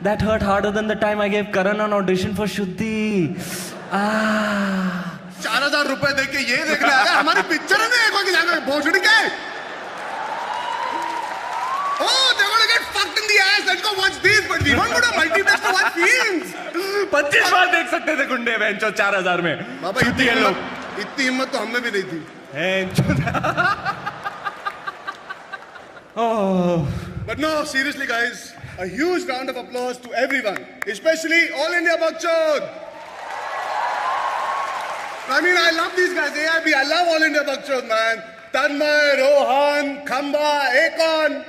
That hurt harder than the time I gave Karan an audition for Shuddhi. 4,000 रुपए दे के ये देखने आया हमारी पिक्चर है ना एक बार जाकर भोसड़ी के Oh, they're gonna get fucked in the ass. Let's go watch these. But we won't go to multiplex to watch films. 25 बार देख सकते थे गुंडे बेंचो 4,000 में. बाबा इतनी हिम्मत तो हमें भी नहीं थी. Oh. But no, seriously, guys, a huge round of applause to everyone, especially All India Bakchod. I mean, I love these guys. AIB, I love All India Bakchod, man. Tanmay, Rohan, Khamba, Akon.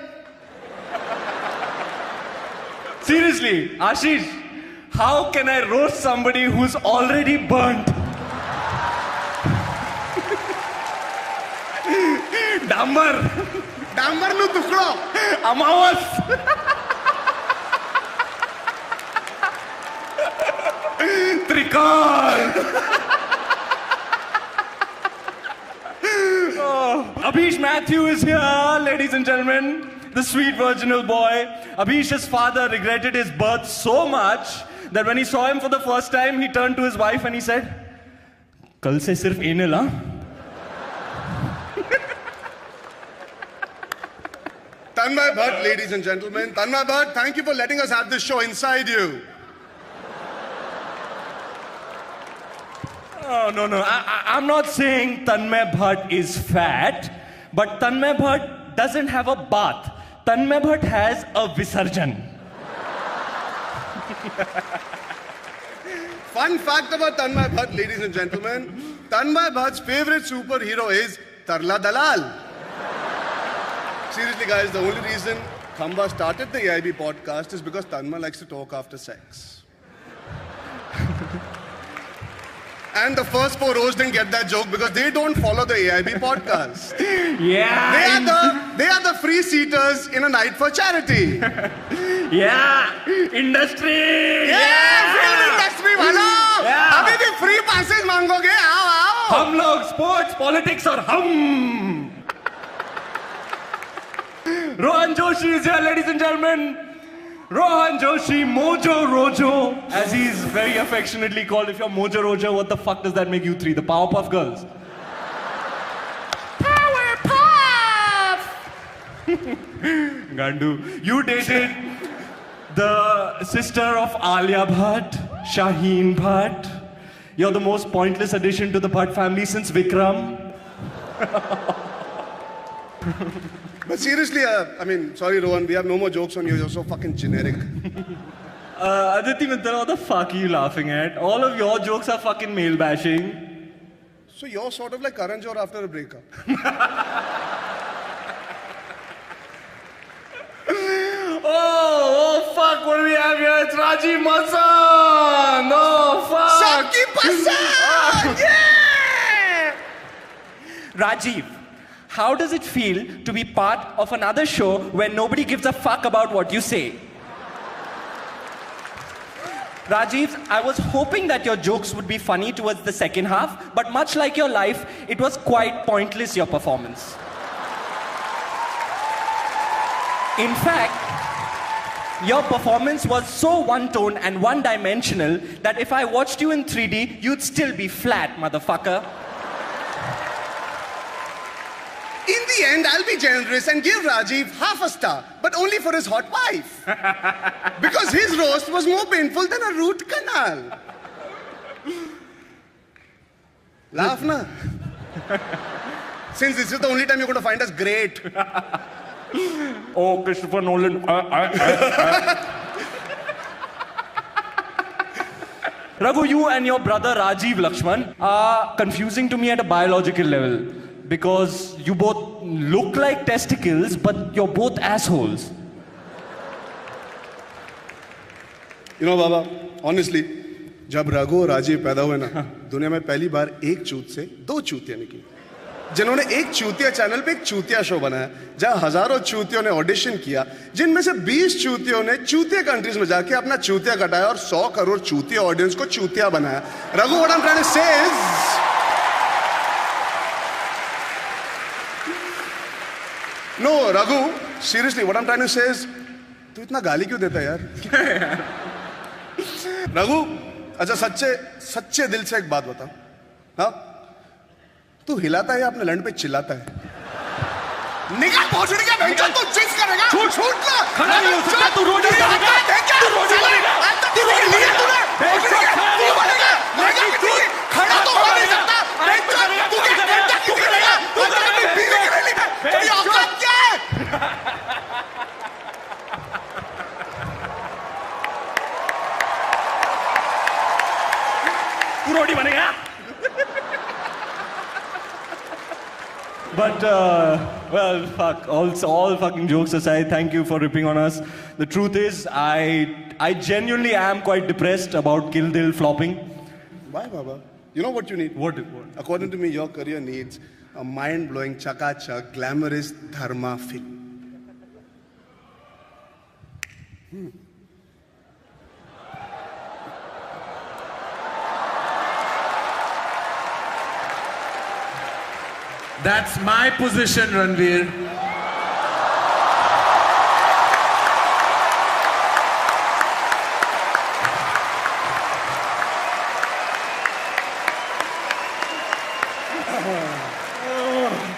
Seriously, Ashish, how can I roast somebody who's already burnt? Dambar. Dambar nu tukdo. Amawas. Trikal. Abhish Matthew is here, ladies and gentlemen. The sweet virginal boy. Abhish's father regretted his birth so much that when he saw him for the first time, he turned to his wife and he said, "Kal se sirf anal, huh?" Tanmay Bhatt, ladies and gentlemen. Tanmay Bhatt, thank you for letting us have this show inside you. Oh, no. I'm not saying Tanmay Bhatt is fat, but Tanmay Bhatt doesn't have a bath. Tanmay Bhatt has a Visarjan. Fun fact about Tanmay Bhatt, ladies and gentlemen. Tanmay Bhatt's favorite superhero is Tarla Dalal. Seriously, guys, the only reason Khamba started the AIB podcast is because Tanmay likes to talk after sex. And the first 4 rows didn't get that joke because they don't follow the AIB podcast. Yeah. They are the free seaters in a night for charity. Yeah. Industry. Yeah. Film industry वालों. Yeah. अभी भी free passes मांगोगे? आओ. हम लोग sports, politics और हम. Rohan Joshi is here, ladies and gentlemen. Rohan Joshi, Mojo Rojo, as he's very affectionately called. If you're Mojo Rojo, what the fuck does that make you three? The Powerpuff Girls? Powerpuff! Gandu, you dated the sister of Alia Bhatt, Shaheen Bhatt. You're the most pointless addition to the Bhatt family since Vikram. But seriously, I mean, sorry Rohan, we have no more jokes on you. You're so fucking generic. Aditi Mittal, what the fuck are you laughing at? All of your jokes are fucking male bashing. So you're sort of like Karan Johar after a breakup. Oh fuck, what do we have here? It's Rajiv Masan! Oh fuck! Sabki pasand! Yeah! Rajiv, how does it feel to be part of another show where nobody gives a fuck about what you say? Rajiv, I was hoping that your jokes would be funny towards the second half, but much like your life, it was quite pointless, your performance. In fact, your performance was so one-tone and one-dimensional that if I watched you in 3D, you'd still be flat, motherfucker. In the end, I'll be generous and give Rajiv half a star, but only for his hot wife. Because his roast was more painful than a root canal. Laugh na. Since this is the only time you're going to find us great. Oh, Christopher Nolan. Raghu, you and your brother Rajiv Lakshman are confusing to me at a biological level. Because you both look like testicles, but you're both assholes. You know, Baba, honestly, जब रघु और राजीव पैदा हुए ना, दुनिया में पहली बार एक चूत से 2 चूतियां निकली, जिन्होंने एक चूतिया चैनल पे एक चूतिया शो बनाया, जहां हजारों चूतियों ने ऑडिशन किया, जिनमें से 20 चूतियों ने चूतिया कंट्रीज में जाके अपना चूतिया कटाया और 100 करोड़ चूतिया ऑडियंस को चूतिया बनाया. Raghu, what I'm trying to say is, no, Raghu, Seriously, what I'm trying to say is, तू इतना गाली क्यों देता है यार? रघु, अच्छा सच्चे दिल से एक बात बता, हाँ? तू हिलाता है या अपने लंड पे चिल्लाता है? निकाल पहुंचने का बेंचा तू जिस करेगा? छूट ना! खड़ा नहीं हो सकता, तू रोड पे बनेगा! तू रोड पे बनेगा! तू लिया तूने! तू बनेगा! खड़ा तो हो नहीं सकता! बेंचा तू क्या करेगा? तू अपनी बीवी के रैली में तेरी औकात क्या है? तू रोटी बनेगा? But, well, fuck. All fucking jokes aside, thank you for ripping on us. The truth is, I genuinely am quite depressed about Kill Dil flopping. Why, Baba? You know what you need? What? According to me, your career needs a mind-blowing, chaka-chak, glamorous dharma film. That's my position, Ranveer.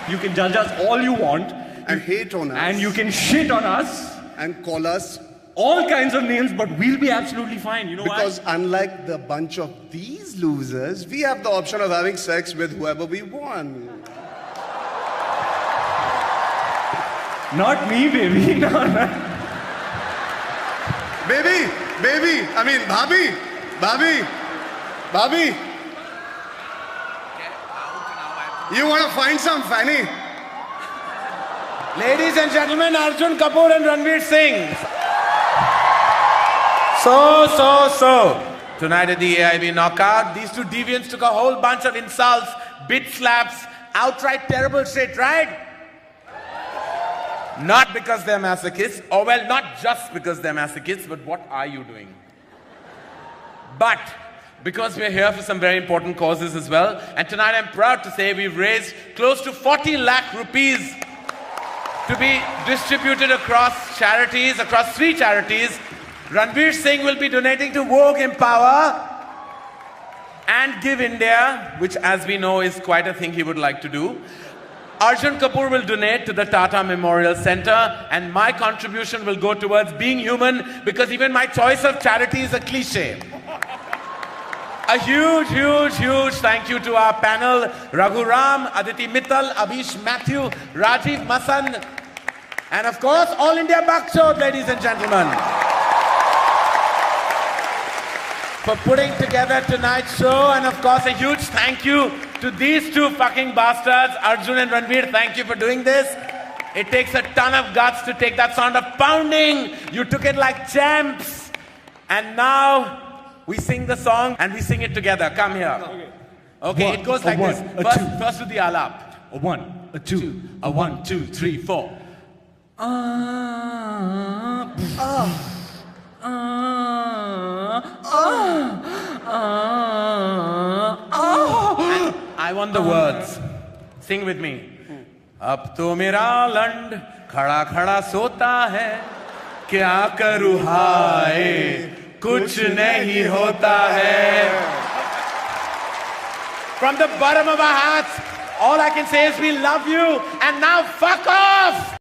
You can judge us all you want. And hate on us. And you can shit on us. And call us. All kinds of names, but we'll be absolutely fine. You know why? Because unlike the bunch of these losers, we have the option of having sex with whoever we want. Not me, baby. No, no. Baby, I mean, Bhabhi. You want to find some fanny? Ladies and gentlemen, Arjun Kapoor and Ranveer Singh. So. Tonight at the AIB knockout, these two deviants took a whole bunch of insults, bit slaps, outright terrible shit, right? Not because they're masochists, or well, not just because they're masochists, but what are you doing? But because we're here for some very important causes as well, and tonight I'm proud to say we've raised close to 40 lakh rupees to be distributed across charities, across 3 charities. Ranveer Singh will be donating to Vogue Empower and Give India, which as we know is quite a thing he would like to do. Arjun Kapoor will donate to the Tata Memorial Center, and my contribution will go towards being human, because even my choice of charity is a cliche. A huge thank you to our panel, Raghu Ram, Aditi Mittal, Abhish Matthew, Rajiv Masan, and of course, All India Bakshod, ladies and gentlemen, for putting together tonight's show. And of course, a huge thank you to these two fucking bastards, Arjun and Ranveer. Thank you for doing this. It takes a ton of guts to take that sound of pounding. You took it like champs. And now we sing the song and we sing it together. Come here. Okay, it goes like this. First to the alap. A 1, a 2, a 1, 2, 3, 4. I want the words. Sing with me. अब तो मेरा लंड खड़ा खड़ा सोता है, क्या करूँ हाय कुछ नहीं होता है. From the bottom of our hearts, all I can say is we love you, and now fuck off!